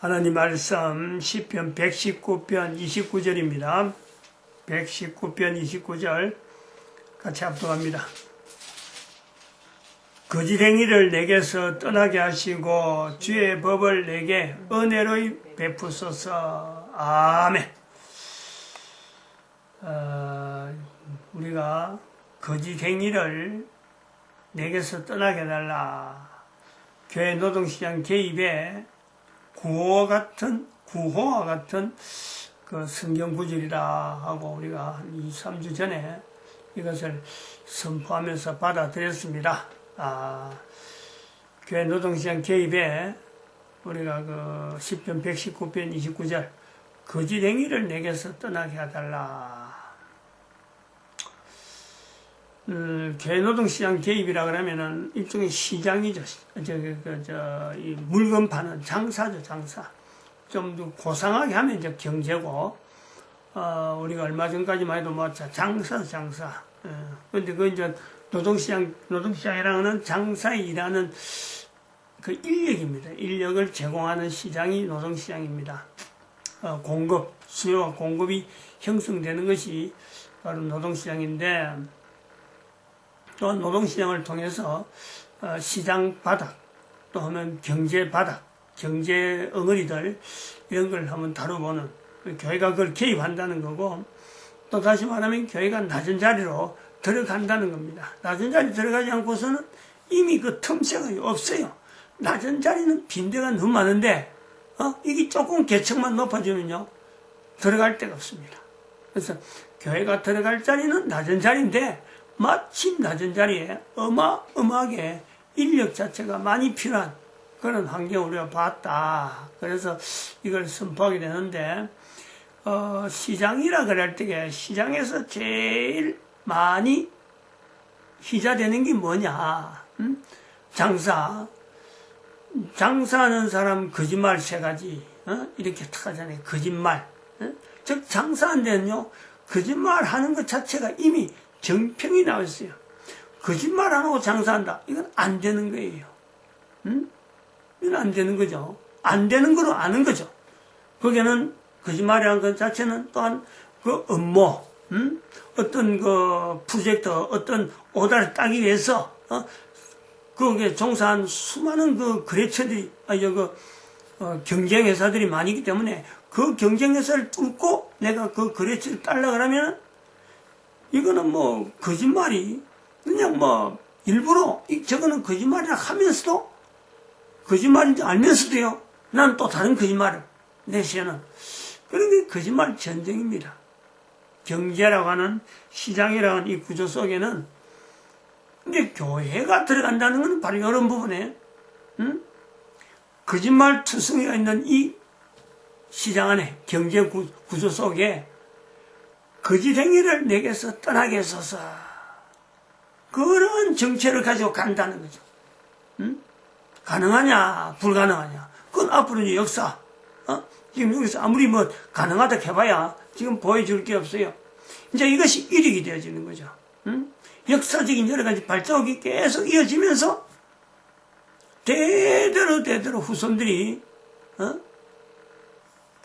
하나님 말씀 시편 119편 29절입니다. 119편 29절 같이 합독합니다. 거짓행위를 내게서 떠나게 하시고 주의 법을 내게 은혜로 베푸소서. 아멘. 우리가 거짓행위를 내게서 떠나게 해달라. 교회 노동시장 개입에 구호와 같은 그 성경 구절이라 하고 우리가 한 2, 3주 전에 이것을 선포하면서 받아들였습니다. 교회 노동시장 개입에 우리가 그 시편 119편 29절 거짓행위를 내게서 떠나게 해달라. 교회 노동시장 개입이라 그러면은 일종의 시장이죠. 이 물건 파는 장사죠, 장사. 좀 더 고상하게 하면 이제 경제고, 우리가 얼마 전까지만 해도 뭐 장사죠, 장사. 근데 그 이제 노동시장이라는 장사에 일하는 그 인력입니다. 인력을 제공하는 시장이 노동시장입니다. 수요와 공급이 형성되는 것이 바로 노동시장인데, 또한 노동시장을 통해서 시장 바닥, 또 하면 경제 바닥, 경제 엉어리들 이런 걸 한번 다뤄보는, 교회가 그걸 개입한다는 거고, 또 다시 말하면 교회가 낮은 자리로 들어간다는 겁니다. 낮은 자리 들어가지 않고서는 이미 그 틈새가 없어요. 낮은 자리는 빈대가 너무 많은데 이게 조금 계층만 높아지면요 들어갈 데가 없습니다. 그래서 교회가 들어갈 자리는 낮은 자리인데 마침 낮은 자리에 어마어마하게 인력 자체가 많이 필요한 그런 환경을 우리가 봤다. 그래서 이걸 선포하게 되는데, 시장이라 그럴 때에 시장에서 제일 많이 희자되는 게 뭐냐? 장사하는 사람 거짓말 세 가지, 이렇게 탁 하잖아요. 거짓말. 즉, 장사한 데는요, 거짓말 하는 것 자체가 이미 정평이 나와 있어요. 거짓말 안 하고 장사한다. 이건 안 되는 거예요. 이건 안 되는 거죠. 안 되는 거로 아는 거죠. 거기에는 거짓말이라는 것 자체는 또한 그 업무, 어떤 그 프로젝트, 어떤 오다를 따기 위해서, 거기에 종사한 수많은 그 거래처들이, 경쟁회사들이 많이 있기 때문에 그 경쟁회사를 뚫고 내가 그 거래처를 따려고 하면 이거는 뭐 거짓말이 그냥 뭐 일부러 저거는 거짓말이라 하면서도 거짓말인지 알면서도요 난 또 다른 거짓말을 내시는 그런 게 거짓말 전쟁입니다. 경제라고 하는 시장이라고 하는 이 구조 속에는 근데 교회가 들어간다는 건 바로 이런 부분에 거짓말 투성이가 있는 이 시장 안에 경제 구조 속에 거짓행위를 내게서 떠나게 해서서 그런 정체를 가지고 간다는 거죠. 가능하냐 불가능하냐 그건 앞으로 이제 역사 지금 여기서 아무리 뭐 가능하다 해봐야 지금 보여줄 게 없어요. 이제 이것이 이력이 되어지는 거죠. 역사적인 여러 가지 발자국이 계속 이어지면서 대대로 후손들이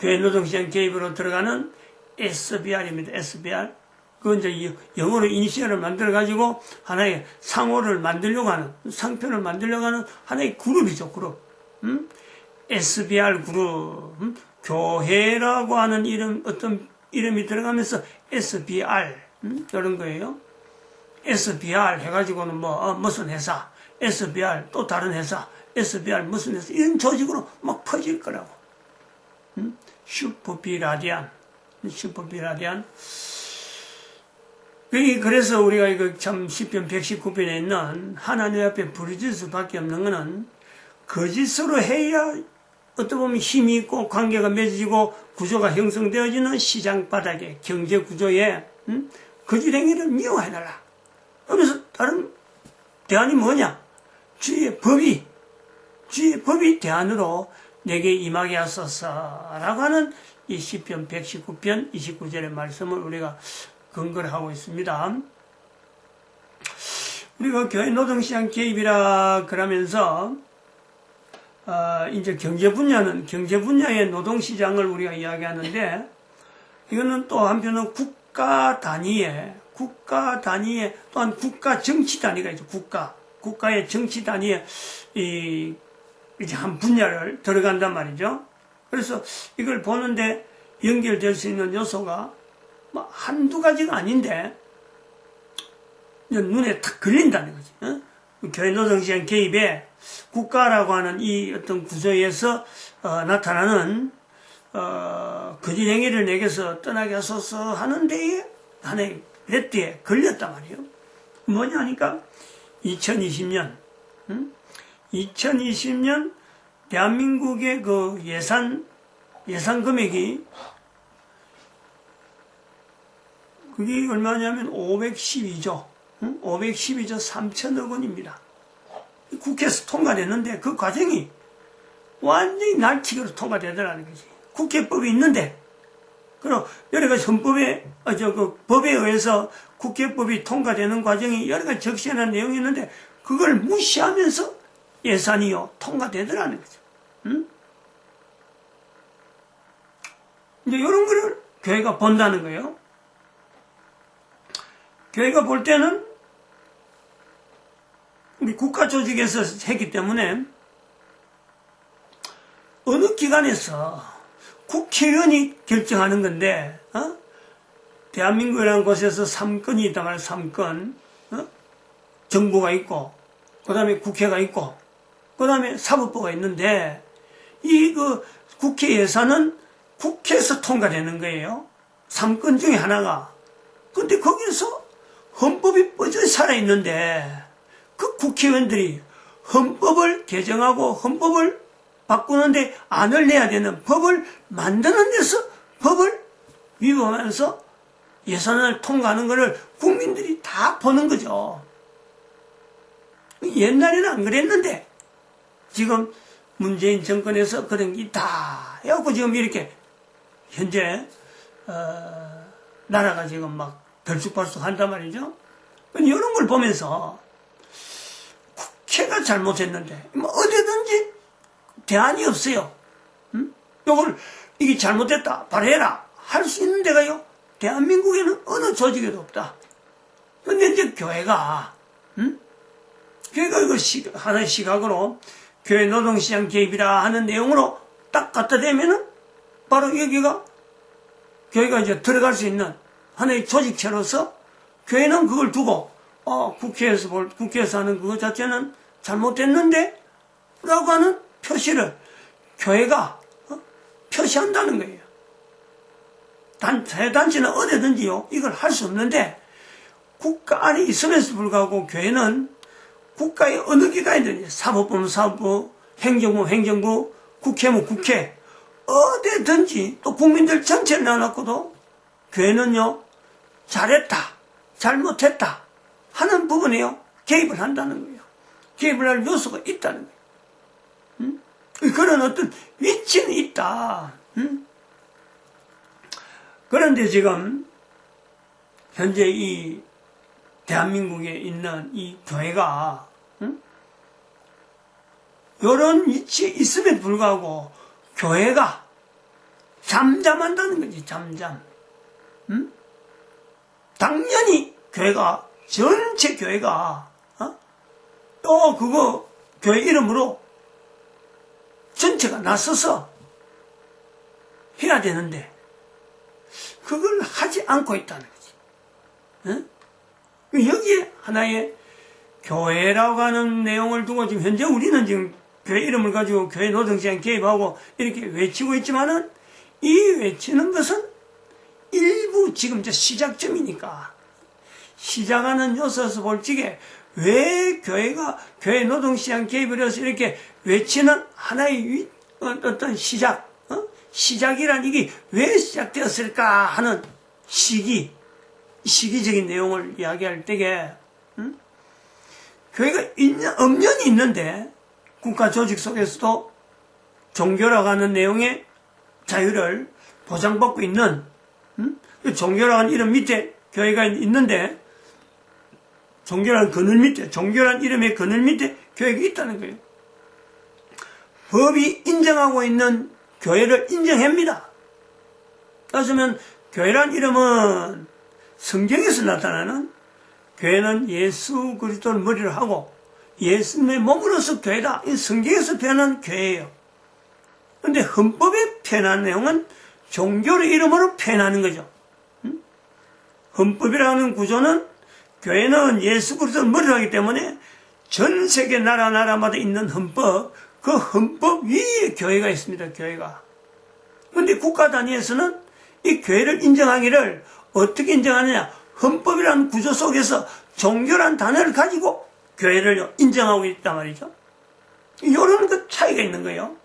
교회 노동시장 개입으로 들어가는 SBR입니다. SBR. 그건 이제 영어로 이니셜을 만들어가지고 하나의 상호를 만들려고 하는, 상표를 만들려고 하는 하나의 그룹이죠, 그룹. SBR 그룹. 교회라고 하는 어떤 이름이 들어가면서 SBR. 이런 거예요. SBR 해가지고는 무슨 회사, SBR 또 다른 회사, SBR 무슨 회사, 이런 조직으로 막 퍼질 거라고. 슈퍼비라디안. 그래서 우리가 이거 참 시편 119편에 있는 하나님 앞에 부르짖을 수밖에 없는 것은 거짓으로 해야 어떻게 보면 힘이 있고 관계가 맺어지고 구조가 형성되어지는 시장 바닥에 경제 구조에 거짓행위를 미워해달라. 그러면서 다른 대안이 뭐냐? 주의 법이 대안으로 내게 임하게 하소서라고 하는 이 시편 119편 29절의 말씀을 우리가 근거를 하고 있습니다. 우리가 교회 노동시장 개입이라 그러면서 이제 경제 분야의 노동시장을 우리가 이야기하는데, 이거는 또 한편은 국가 단위의 또한 국가 정치 단위가 있죠. 국가의 정치 단위에 이제 한 분야를 들어간단 말이죠. 그래서 이걸 보는데 연결될 수 있는 요소가 뭐 한두 가지가 아닌데 눈에 탁 걸린다는 거지. 교회 노동시장 개입에 국가라고 하는 이 어떤 구조에서 나타나는 거짓 행위를 내게서 떠나게 하소서 하는 데에 하나의 레트에 걸렸단 말이에요. 뭐냐 하니까 2020년 대한민국의 그 예산 금액이 그게 얼마냐면 512조 3천억 원입니다. 국회에서 통과됐는데 그 과정이 완전히 날치기로 통과되더라는 거지. 국회법이 있는데, 그리고 여러 가지 법에 의해서 국회법이 통과되는 과정이 여러 가지 적시하는 내용이 있는데, 그걸 무시하면서 예산이요, 통과되더라는 거죠. 이제 이런 거를 교회가 본다는 거예요. 교회가 볼 때는 우리 국가 조직에서 했기 때문에 어느 기관에서 국회의원이 결정하는 건데, 대한민국이라는 곳에서 3건이 있단 말이에요. 3건. 정부가 있고, 그 다음에 국회가 있고, 그 다음에 사법부가 있는데, 국회 예산은 국회에서 통과되는 거예요. 3건 중에 하나가. 근데 거기서 헌법이 뻗어 살아있는데, 그 국회의원들이 헌법을 개정하고 헌법을 바꾸는데 안을 내야 되는 법을 만드는 데서 법을 위반하면서 예산을 통과하는 것을 국민들이 다 보는 거죠. 옛날에는 안 그랬는데 지금 문재인 정권에서 그런 게 있다 해갖고 지금 이렇게 현재 나라가 지금 막 들쑥발쑥 한단 말이죠. 이런 걸 보면서 국회가 잘못했는데 뭐 어디든지 대안이 없어요. 이게 잘못됐다 발해라 할 수 있는 데가요, 대한민국에는 어느 조직에도 없다. 근데 이제 교회가 이거 하나의 시각으로 교회 노동시장 개입이라 하는 내용으로 딱 갖다 대면은 바로 여기가 교회가 이제 들어갈 수 있는 하나의 조직체로서 교회는 그걸 두고 국회에서 하는 그거 자체는 잘못됐는데 라고 하는 표시를 교회가 표시한다는 거예요. 사회단체는 어디든지요 이걸 할 수 없는데 국가 안에 있음에도 불구하고 교회는 국가의 어느 기관이든지 사법부는 사법부, 행정부 행정부, 국회는 국회 어디든지 또 국민들 전체를 나눠놓고도 교회는요 잘했다 잘못했다 하는 부분에요 개입을 한다는 거예요. 개입을 할 요소가 있다는 거예요. 그런 어떤 위치는 있다. 그런데 지금 현재 이 대한민국에 있는 이 교회가 이런 위치에 있음에도 불구하고 교회가 잠잠한다는 거지. 잠잠. 당연히 교회가 전체 교회가 또 그거 교회 이름으로 전체가 나서서 해야 되는데 그걸 하지 않고 있다는 거지. 여기에 하나의 교회라고 하는 내용을 두고 지금 현재 우리는 지금 교회 이름을 가지고 교회 노동시장 개입하고 이렇게 외치고 있지만은 이 외치는 것은 일부 지금 이제 시작점이니까 시작하는 요소에서 볼 적에 왜 교회가 교회 노동시장 개입을 해서 이렇게 외치는 하나의 어떤 시작이란 이게 왜 시작되었을까 하는 시기적인 내용을 이야기할 때에 교회가 엄연히 있는데 국가 조직 속에서도 종교라고 하는 내용의 자유를 보장받고 있는 종교라고 하는 이름 밑에 교회가 있는데 종교라는 그늘 밑에 종교라는 이름의 그늘 밑에 교회가 있다는 거예요. 법이 인정하고 있는 교회를 인정합니다. 따지면 교회란 이름은 성경에서 나타나는, 교회는 예수 그리스도를 머리로 하고 예수님의 몸으로서 교회다. 이 성경에서 표현한 교회예요. 그런데 헌법에 표현한 내용은 종교의 이름으로 표현하는 거죠. 헌법이라는 구조는 교회는 예수 그리스도를 머리로 하기 때문에 전 세계 나라마다 있는 헌법, 그 헌법 위에 교회가 있습니다. 교회가. 그런데 국가 단위에서는 이 교회를 인정하기를 어떻게 인정하느냐? 헌법이라는 구조 속에서 종교란 단어를 가지고 교회를 인정하고 있단 말이죠. 이런 그 차이가 있는 거예요.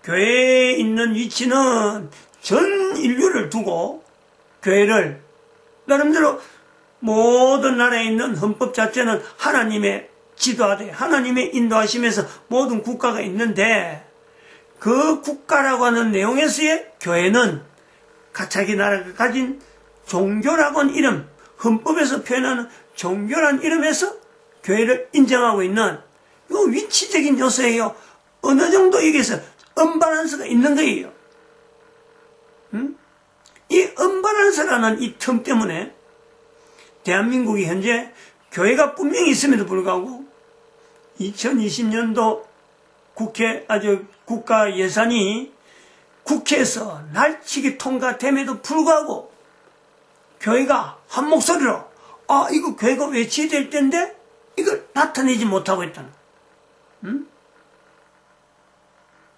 교회에 있는 위치는 전 인류를 두고 교회를 나름대로 모든 나라에 있는 헌법 자체는 하나님의 지도하되 하나님의 인도하심에서 모든 국가가 있는데, 그 국가라고 하는 내용에서의 교회는 가차기 나라가 가진 종교라고 하는 이름, 헌법에서 표현하는 종교라는 이름에서 교회를 인정하고 있는 이 위치적인 요소예요. 어느 정도 여기에서 언밸런스가 있는 거예요. 이 언밸런스라는 이 틈 때문에 대한민국이 현재 교회가 분명히 있음에도 불구하고 2020년도 국가 예산이 국회에서 날치기 통과됨에도 불구하고 교회가 한 목소리로 이거 교회가 외쳐야 될 텐데 이걸 나타내지 못하고 있다는,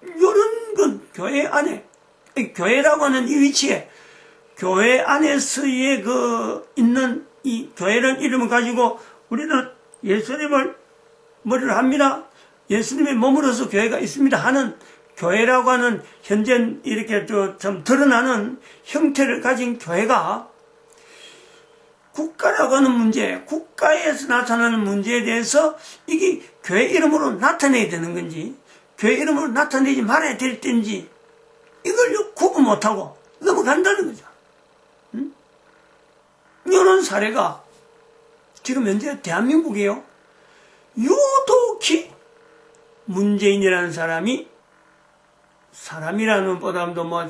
이런 건 교회 안에, 교회라고 하는 이 위치에 교회 안에서의 있는 이 교회라는 이름을 가지고 우리는 예수님을 머리로 합니다. 예수님의 몸으로서 교회가 있습니다 하는 교회라고 하는 현재 이렇게 좀 드러나는 형태를 가진 교회가 국가라고 하는 문제, 국가에서 나타나는 문제에 대해서 이게 교회 이름으로 나타내야 되는 건지, 교회 이름으로 나타내지 말아야 될 텐지, 이걸 구분 못하고 넘어간다는 거죠. 이런 사례가 지금 현재 대한민국이에요. 유독히 문재인이라는 사람이라는 것보다도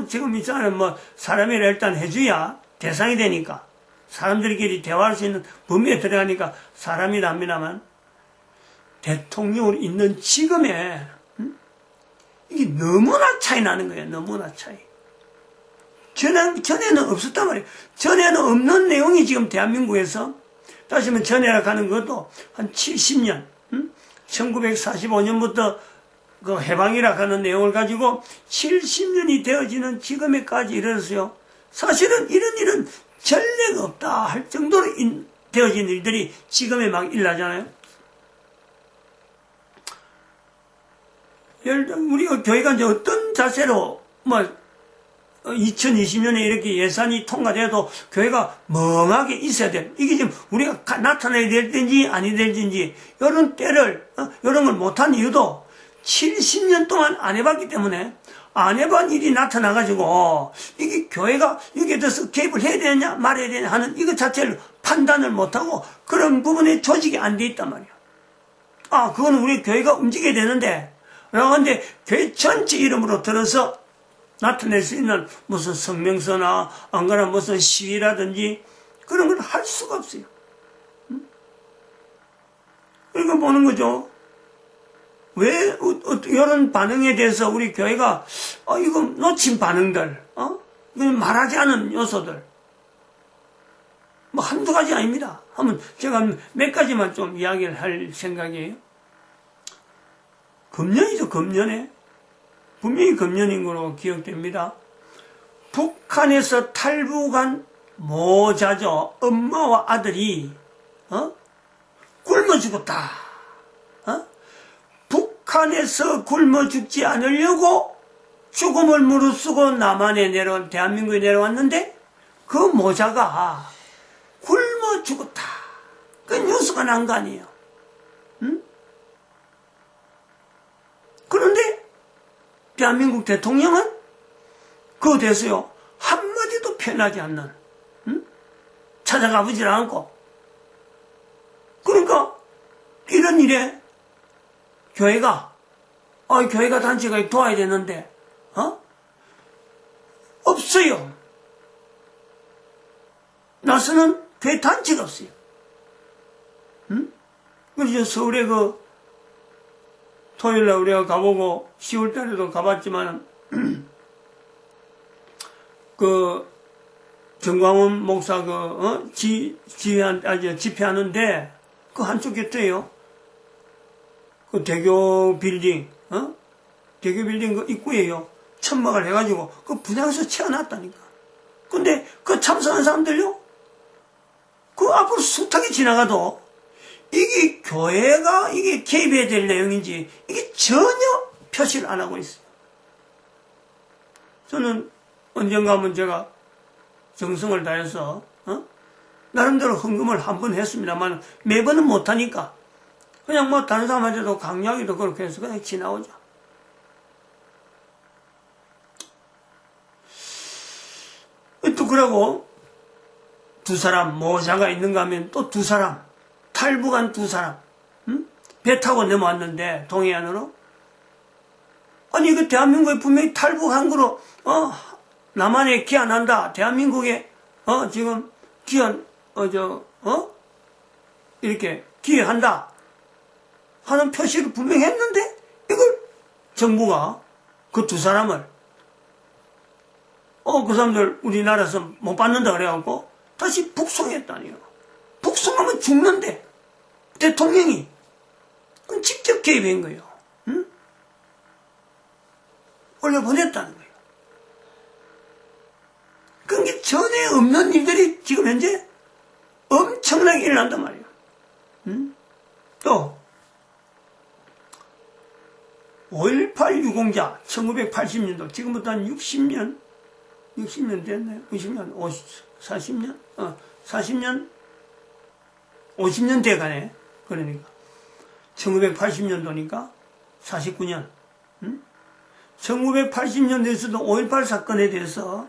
지금 있잖아요. 사람이라 일단 해줘야 대상이 되니까, 사람들끼리 대화할 수 있는 범위에 들어가니까 사람이라 합니다만, 대통령으로 있는 지금에 이게 너무나 차이 나는 거예요. 너무나 차이. 전에는 없었단 말이에요. 전에는 없는 내용이 지금 대한민국에서, 다시 말하면 전에라 하는 것도 한 70년, 1945년부터 그 해방이라 하는 내용을 가지고 70년이 되어지는 지금에까지 이르렀어요. 사실은 이런 일은 전례가 없다 할 정도로 되어진 일들이 지금에 막 일어나잖아요. 우리가 교회가 이제 어떤 자세로 2020년에 이렇게 예산이 통과돼도 교회가 멍하게 있어야 돼. 이게 지금 우리가 나타내야 될지 아니 될지, 이런 때를, 이런 걸 못한 이유도 70년 동안 안 해봤기 때문에, 안 해본 일이 나타나가지고, 이게 교회가 여기에 대해서 개입을 해야 되느냐 말아야 되느냐 하는 이것 자체를 판단을 못하고 그런 부분에 조직이 안 돼 있단 말이야. 그건 우리 교회가 움직여야 되는데, 라고 하는데 교회 전체 이름으로 들어서 나타낼 수 있는 무슨 성명서나 안 그러면 무슨 시위라든지 그런 걸 할 수가 없어요. 이거 보는 거죠. 왜 이런 반응에 대해서 우리 교회가 이거 놓친 반응들, 말하지 않은 요소들 한두 가지 아닙니다. 한번 제가 몇 가지만 좀 이야기를 할 생각이에요. 금년이죠. 금년에 분명히 금년인 걸로 기억됩니다. 북한에서 탈북한 모자죠. 엄마와 아들이 굶어 죽었다. 북한에서 굶어 죽지 않으려고 죽음을 무릅쓰고 남한에 대한민국에 내려왔는데 그 모자가 굶어 죽었다. 그 뉴스가 난 거 아니에요. 그런데 대한민국 대통령은 그거 대해서요 한마디도 표현하지 않는, 찾아가 보질 않고, 그러니까 이런 일에 교회가 교회가 단체가 도와야 되는데, 없어요. 나서는 교회 단체가 없어요. 그래서 서울에 토요일날 우리가 가보고 10월달에도 가봤지만 정광훈 목사 집회하는데 그 한쪽 곁에요. 그 대교 빌딩 그 입구에요. 천막을 해가지고 그 분양소 채워놨다니까. 근데 그 참석한 사람들요, 그 앞으로 숱하게 지나가도 이게 교회가 이게 개입해야 될 내용인지 이게 전혀 표시를 안 하고 있어요. 저는 언젠가 한번 제가 정성을 다해서 나름대로 헌금을 한 번 했습니다만 매번은 못하니까 그냥 뭐 다른 사람한테도 강요하기도 그렇게 해서 그냥 지나오죠. 또 그러고 두 사람 모자가 있는가 하면 또 두 사람 탈북한 두 사람 배 타고 넘어왔는데 동해안으로 아니 그 대한민국에 분명히 탈북한 거로 남한에 귀환한다. 대한민국에 지금 귀환 이렇게 기회한다 하는 표시를 분명히 했는데 이걸 정부가 그 두 사람을 그 사람들 우리나라에서 못 받는다 그래갖고 다시 북송했다니요. 북송하면 죽는데 대통령이 직접 개입한 거예요. 올려보냈다는 거예요. 그게 전에 없는 일들이 지금 현재 엄청나게 일어난단 말이에요. 또 5.18 유공자 1980년도 지금부터 한 60년 됐나요? 90년, 40년? 40년? 50년 돼가네. 그러니까 1980년도니까 49년 1980년대에서도 5.18 사건에 대해서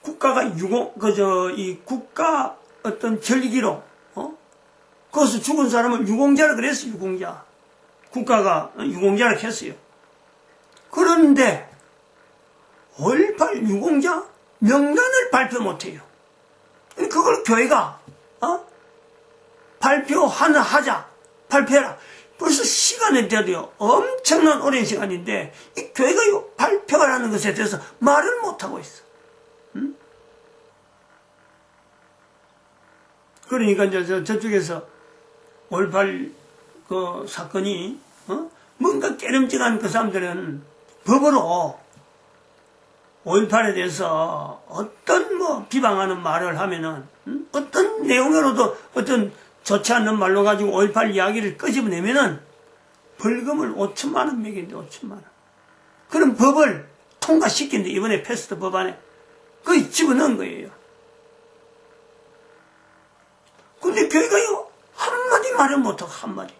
국가가 이 국가 어떤 절기로 거기서 죽은 사람을 유공자라 그랬어요. 유공자. 국가가 유공자라 했어요. 그런데 5.18 유공자 명단을 발표 못해요. 그걸 교회가 발표해라. 벌써 시간에 대해도요 엄청난 오랜 시간인데 이 교회가 발표하라는 것에 대해서 말을 못하고 있어. 그러니까 이제 저쪽에서 5.18 그 사건이 뭔가 깨름직한 그 사람들은 법으로 5.18에 대해서 어떤 비방하는 말을 하면은 어떤 내용으로도 어떤 좋지 않는 말로 가지고 5.18 이야기를 끄집어내면은 벌금을 5천만 원 매긴데 5천만 원. 그런 법을 통과시킨데 이번에 패스트 법안에 거의 집어넣은 거예요. 근데 교회가요 한마디 말을 못하고 한마디.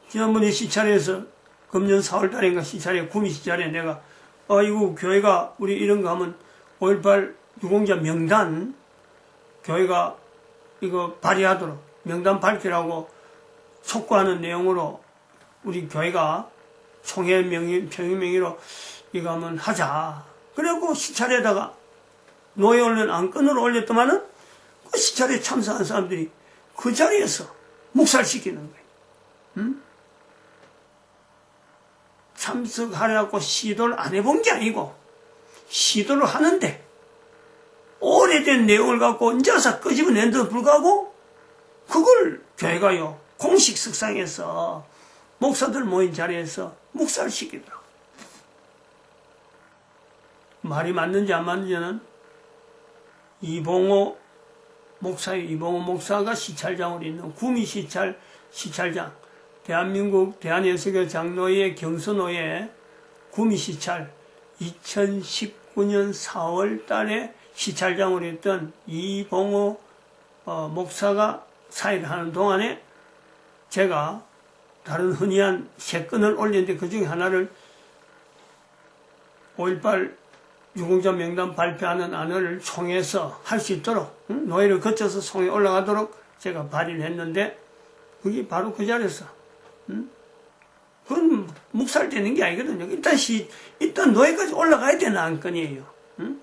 지난번에 시찰에서 금년 4월달인가 시찰에 구미 시찰에 내가 이거 교회가 우리 이런 거 하면 5.18 유공자 명단 교회가 이거 발의하도록 명단 발표라고 촉구하는 내용으로 우리 교회가 총회 평의 명의로 이거 하면 하자. 그래갖고 시찰에다가 노예 언론 안건으로 올렸더만은 그 시찰에 참석한 사람들이 그 자리에서 묵살시키는 거예요. 참석하려고 시도를 안 해본 게 아니고 시도를 하는데 오래된 내용을 갖고 혼자서 끄집어낸데도 불구하고 그걸 교회가요 공식 석상에서 목사들 모인 자리에서 묵살시키더라고요. 말이 맞는지 안 맞는지는 이봉호 목사가 시찰장으로 있는 구미 시찰장 대한민국 대한예수교 장로회 경선호회 구미 시찰 2019년 4월 달에 시찰장으로 했던 이봉호 목사가 사회를 하는 동안에 제가 다른 흔히 한 3건을 올렸는데 그 중에 하나를 5.18 유공자 명단 발표하는 안을 총회에서 할 수 있도록 노예를 거쳐서 총회에 올라가도록 제가 발의를 했는데 그게 바로 그 자리에서 그건 묵살되는 게 아니거든요. 일단 노예까지 올라가야 되는 안건이에요. 응?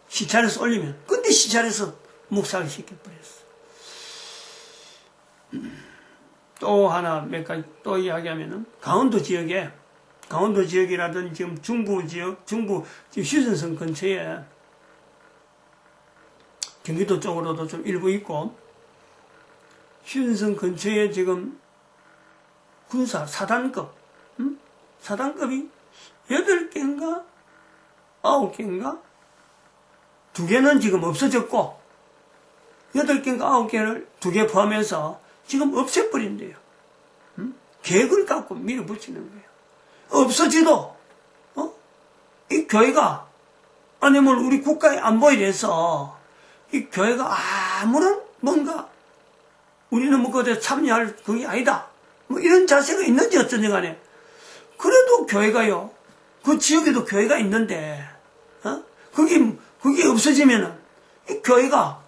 시찰에서 올리면. 근데 시찰에서 묵살시켜버렸어. 또 하나 몇 가지 또 이야기하면은, 강원도 지역이라든 지금 중부 지역, 지금 휴전선 근처에 경기도 쪽으로도 좀 일부 있고, 휴전선 근처에 지금 군사 4단급, 사단급이 8개인가? 9개인가? 2개는 지금 없어졌고, 8개인가 9개를 2개 포함해서 지금 없애버린대요. 계획을 갖고 밀어붙이는 거예요. 없어지도, 이 교회가, 아니면 우리 국가의 안보에 대해서 이 교회가 아무런 뭔가 우리는 뭐 그것에 참여할 그게 아니다. 뭐 이런 자세가 있는지 어쩐지 간에. 그래도 교회가요, 그 지역에도 교회가 있는데, 그게 없어지면은, 이 교회가,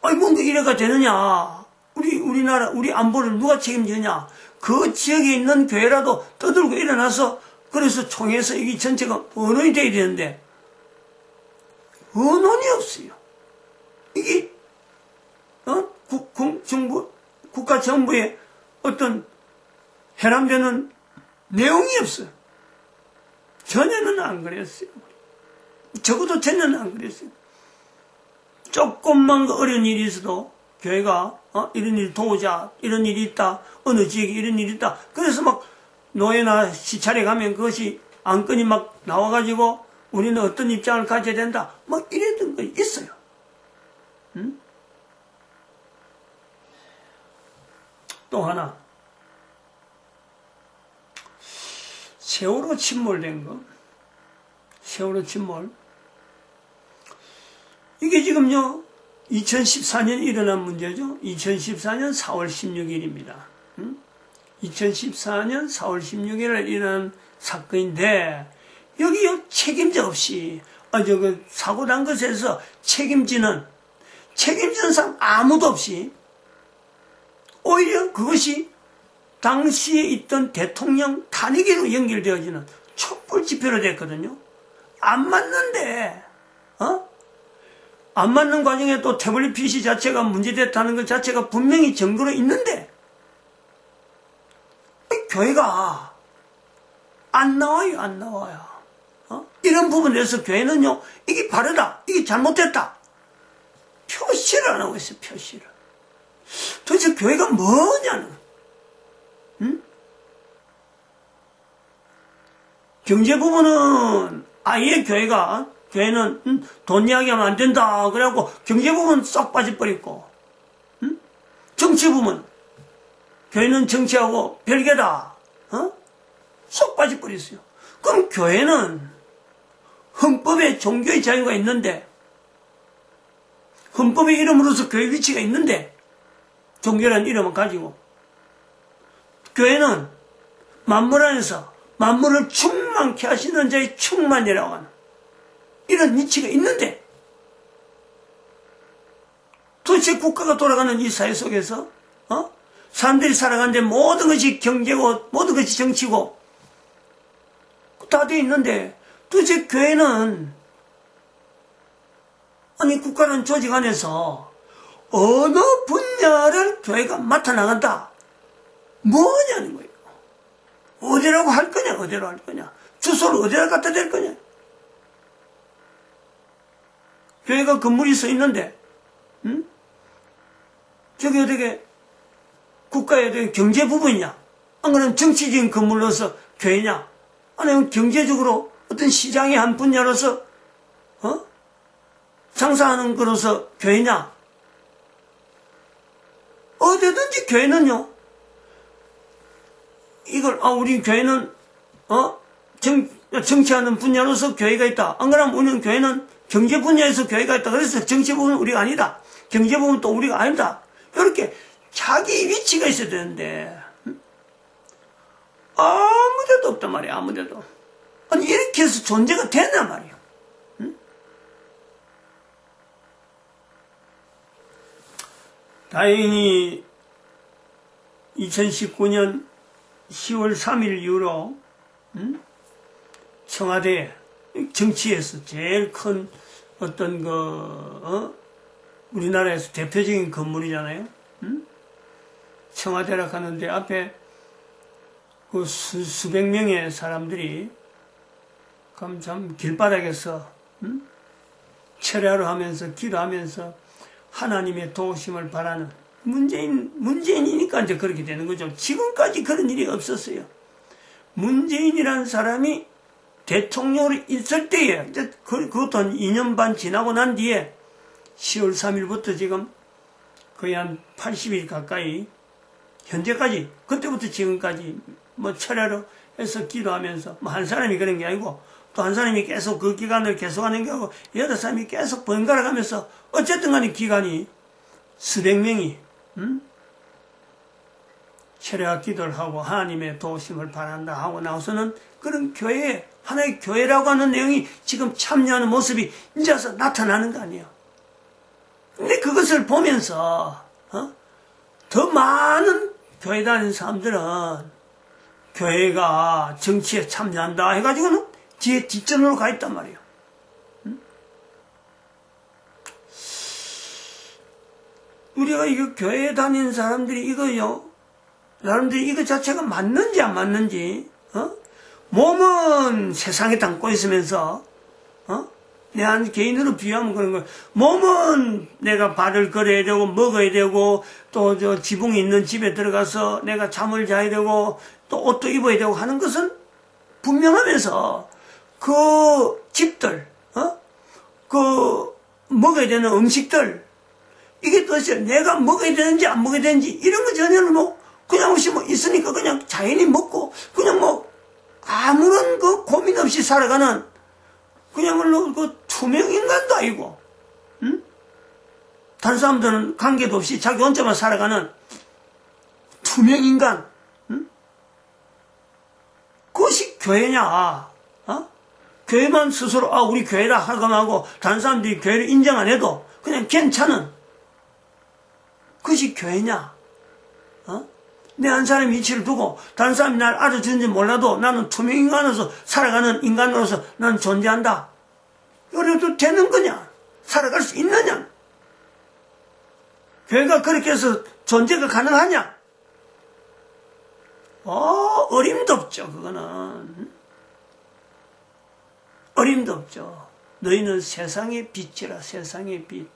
아니, 뭔가 이래가 되느냐. 우리나라, 우리 안보를 누가 책임지느냐. 그 지역에 있는 교회라도 떠들고 일어나서, 그래서 총회에서 이게 전체가 언론이 돼야 되는데, 언론이 없어요. 이게, 국가 정부의 어떤 해람되는 내용이 없어요. 전에는 안 그랬어요. 적어도 전에는 안 그랬어요. 조금만 어려운 일이 있어도 교회가 이런 일 도우자, 이런 일이 있다, 어느 지역에 이런 일이 있다. 그래서 막 노예나 시찰에 가면 그것이 안건이 막 나와가지고 우리는 어떤 입장을 가져야 된다. 막 이랬던 거 있어요. 또 하나, 세월호 침몰된 거. 세월호 침몰. 이게 지금요, 2014년 일어난 문제죠. 2014년 4월 16일입니다. 2014년 4월 16일에 일어난 사건인데, 여기요, 책임자 없이, 사고 난 것에서 책임지는 사람 아무도 없이, 오히려 그것이 당시에 있던 대통령 탄핵으로 연결되어지는 촛불 집회로 됐거든요. 안 맞는데, 안 맞는 과정에 또 태블릿 PC 자체가 문제됐다는 것 자체가 분명히 증거로 있는데, 교회가 안 나와요. 이런 부분에 대해서 교회는요, 이게 바르다, 이게 잘못됐다. 표시를 안 하고 있어요, 표시를. 도대체 교회가 뭐냐는, 경제 부분은 아예 교회는 돈 이야기하면 안 된다. 그래갖고 경제 부분 쏙 빠져버렸고, 정치 부분, 교회는 정치하고 별개다. 쏙 빠져버렸어요. 그럼 교회는 헌법에 종교의 자유가 있는데, 헌법의 이름으로서 교회 위치가 있는데, 종교라는 이름을 가지고, 교회는 만물 안에서 만물을 충만케 하시는 자의 충만이라고 하는 이런 위치가 있는데, 도대체 국가가 돌아가는 이 사회 속에서 사람들이 살아가는데 모든 것이 경제고 모든 것이 정치고 다 되어 있는데, 도대체 교회는, 아니 국가는 조직 안에서 어느 분야를 교회가 맡아나간다, 뭐냐는 거예요. 어디라고 할 거냐, 어디로 할 거냐, 주소를 어디다 갖다 댈 거냐. 교회가 건물이 서 있는데, 저기 어떻게 국가의 어떻게 경제 부분이냐, 안 그러면 정치적인 건물로서 교회냐, 아니면 경제적으로 어떤 시장의 한 분야로서 장사하는 거로서 교회냐. 어디든지 교회는요, 우리 교회는 정치하는 분야로서 교회가 있다. 안 그러면 우리는 교회는 경제 분야에서 교회가 있다. 그래서 정치 부분은 우리가 아니다. 경제 부분은 또 우리가 아니다. 이렇게 자기 위치가 있어야 되는데, 아무데도 없단 말이야, 아무데도. 아니, 이렇게 해서 존재가 되나 말이야. 다행히 2019년 10월 3일 이후로 청와대 정치에서 제일 큰 어떤 우리나라에서 대표적인 건물이잖아요. 청와대라 하는데 앞에 그 수백 명의 사람들이 참 길바닥에서 철야로 하면서 기도하면서 하나님의 도우심을 바라는 문재인이니까 이제 그렇게 되는 거죠. 지금까지 그런 일이 없었어요. 문재인이라는 사람이 대통령으로 있을 때에, 그것도 한 2년 반 지나고 난 뒤에 10월 3일부터 지금 거의 한 80일 가까이 현재까지, 그때부터 지금까지 뭐 철야로 해서 기도하면서 한 사람이 그런 게 아니고 또 한 사람이 계속 그 기간을 계속하는 게 아니고 여러 사람이 계속 번갈아 가면서 어쨌든 간에 기간이 수백 명이 철야 기도를 하고 하나님의 도우심을 바란다 하고 나서는 그런 교회, 하나의 교회라고 하는 내용이 지금 참여하는 모습이 이제서 나타나는 거 아니에요. 근데 그것을 보면서 더 많은 교회 다니는 사람들은 교회가 정치에 참여한다 해가지고는 뒤에 뒷전으로 가 있단 말이에요. 우리가 이거 교회에 다니는 사람들이 이거요, 사람들이 이거 자체가 맞는지 안 맞는지, 몸은 세상에 담고 있으면서, 내 한 개인으로 비유하면 그런 거예요. 몸은 내가 발을 걸어야 되고, 먹어야 되고, 또 지붕이 있는 집에 들어가서 내가 잠을 자야 되고, 또 옷도 입어야 되고 하는 것은 분명하면서, 그 집들, 그 먹어야 되는 음식들, 이게 도대체 내가 먹어야 되는지 안 먹어야 되는지 이런 거 전혀는 뭐 그냥 없이 뭐 있으니까 그냥 자연히 먹고 그냥 뭐 아무런 그 고민 없이 살아가는 그냥말로 그 투명 인간도 아니고, 다른 사람들은 관계도 없이 자기 혼자만 살아가는 투명 인간, 그것이 교회냐? 교회만 스스로 우리 교회라 하고 다른 사람들이 교회를 인정 안 해도 그냥 괜찮은 그것이 교회냐? 내 한 사람의 위치를 두고 다른 사람이 날 알아주는지 몰라도 나는 투명 인간으로서 살아가는 인간으로서 나는 존재한다. 이래도 되는 거냐? 살아갈 수 있느냐? 교회가 그렇게 해서 존재가 가능하냐? 어림도 없죠. 그거는 어림도 없죠. 너희는 세상의 빛이라. 세상의 빛.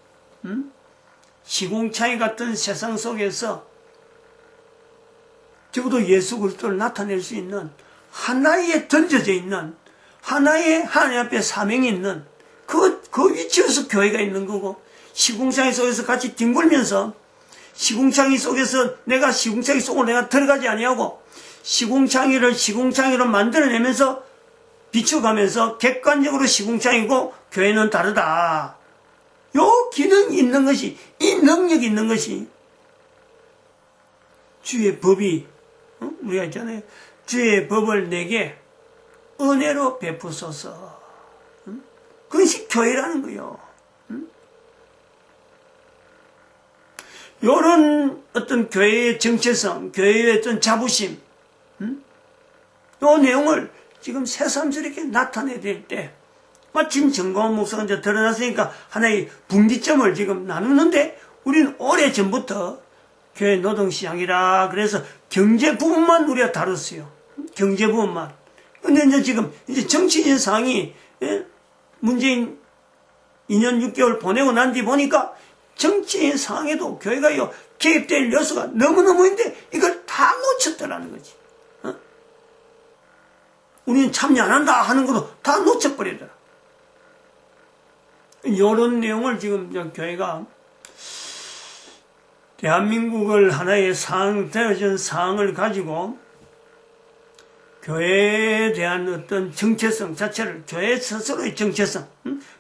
시궁창이 같은 세상 속에서 적어도 예수 그리스도를 나타낼 수 있는 하나에 던져져 있는 하나의 하나님 앞에 사명이 있는 그 위치에서 교회가 있는 거고, 시궁창이 속에서 같이 뒹굴면서 시궁창이 속에서 내가 시궁창이 속으로 내가 들어가지 아니하고 시궁창이를 시궁창이로 만들어내면서 비춰가면서 객관적으로 시궁창이고 교회는 다르다. 요 기능이 있는 것이, 이 능력이 있는 것이 주의 법이, 우리가 있잖아요. 주의 법을 내게 은혜로 베푸소서. 그것이 교회라는 거예요. 요런 어떤 교회의 정체성, 교회의 어떤 자부심, 요 내용을 지금 새삼스럽게 나타내야 될 때, 마침 정광훈 목사가 이제 드러났으니까 하나의 분기점을 지금 나누는데, 우리는 오래전부터 교회 노동시장이라 그래서 경제 부분만 우리가 다뤘어요. 경제 부분만. 근데 이제 지금 이제 정치인 상황이, 문재인 2년 6개월 보내고 난 뒤 보니까 정치인 상황에도 교회가 개입될 요소가 너무너무 있는데 이걸 다 놓쳤더라는 거지. 우리는 참여 안 한다 하는 것도 다 놓쳐버리더라. 이런 내용을 지금 교회가 대한민국을 하나의 되어진 상황을 가지고 교회에 대한 어떤 정체성 자체를, 교회 스스로의 정체성,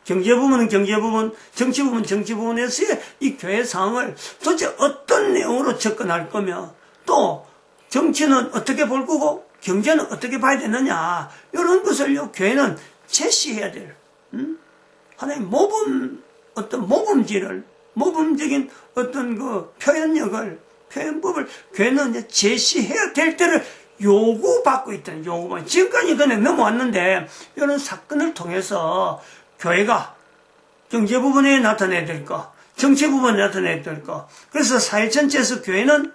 경제 부분은 경제 부분, 정치 부분은 정치 부분에서의 이 교회 상황을 도대체 어떤 내용으로 접근할 거며, 또 정치는 어떻게 볼 거고 경제는 어떻게 봐야 되느냐, 이런 것을 교회는 제시해야 될, 하나의 어떤 모범지를, 모범적인 어떤 그 표현력을, 표현법을 교회는 이제 제시해야 될 때를 요구받고 있다는 요구만. 지금까지 그냥 넘어왔는데 이런 사건을 통해서 교회가 경제 부분에 나타내야 될 거, 정치 부분에 나타내야 될 거. 그래서 사회 전체에서 교회는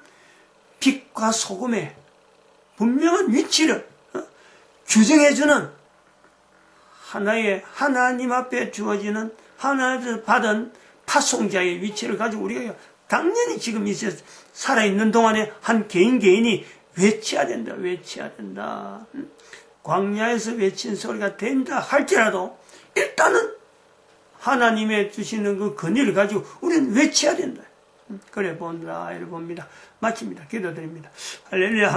빛과 소금의 분명한 위치를 규정해주는 하나의 하나님 앞에 주어지는 하나님께서 받은 파송자의 위치를 가지고 우리가 당연히 지금 이 살아있는 동안에 한 개인이 외쳐야 된다. 외쳐야 된다. 광야에서 외친 소리가 된다 할지라도 일단은 하나님의 주시는 그 권위를 가지고 우리는 외쳐야 된다. 그래 본다. 이래 봅니다. 마칩니다. 기도드립니다. 할렐루야.